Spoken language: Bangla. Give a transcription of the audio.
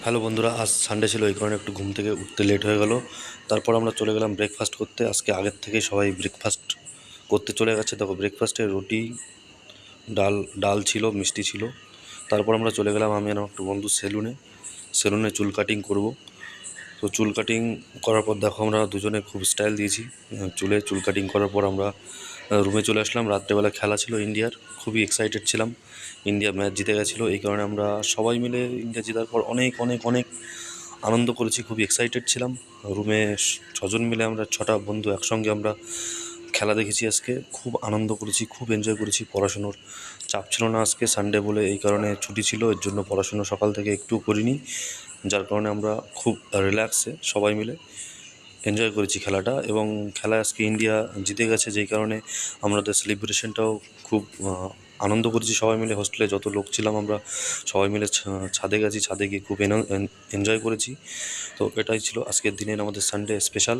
হ্যালো বন্ধুরা, আজ সানডে ছিল, এই কারণে একটু ঘুম থেকে উঠতে লেট হয়ে গেল। তারপর আমরা চলে গেলাম ব্রেকফাস্ট করতে। আজকে আগের থেকেই সবাই ব্রেকফাস্ট করতে চলে গেছে। দেখো, ব্রেকফাস্টে রুটি, ডাল ডাল ছিল, মিষ্টি ছিল। তারপর আমরা চলে গেলাম, আমি আর আমার একটা বন্ধু, সেলুনে চুল কাটিং করব। তো চুল কাটিং করার পর দেখো, আমরা দুজনে খুব স্টাইল দিয়েছি। চুল কাটিং করার পর আমরা রুমে চলে আসলাম। রাত্রেবেলা খেলা ছিল ইন্ডিয়ার, খুবই এক্সাইটেড ছিলাম। ইন্ডিয়া ম্যাচ জিতে গেছিলো, এই কারণে আমরা সবাই মিলে ইন্ডিয়া জেতার পর অনেক অনেক অনেক আনন্দ করেছি, খুবই এক্সাইটেড ছিলাম। রুমে ছজন মিলে, আমরা ছটা বন্ধু একসঙ্গে আমরা খেলা দেখেছি। আজকে খুব আনন্দ করেছি, খুব এনজয় করেছি। পড়াশুনোর চাপ ছিল না আজকে, সানডে বলে, এই কারণে ছুটি ছিল, এর জন্য পড়াশুনো সকাল থেকে একটুও করিনি। যার কারণে আমরা খুব রিল্যাক্সে সবাই মিলে এনজয় করেছি খেলাটা। এবং খেলায় আজকে ইন্ডিয়া জিতে গেছে, যেই কারণে আমাদের সেলিব্রেশনটাও খুব আনন্দ করেছি সবাই মিলে। হোস্টেলে যত লোক ছিলাম আমরা সবাই মিলে ছাদে গেছি, ছাদে গিয়ে খুব এনজয় করেছি। তো এটাই ছিল আজকের দিনের আমাদের সানডে স্পেশাল।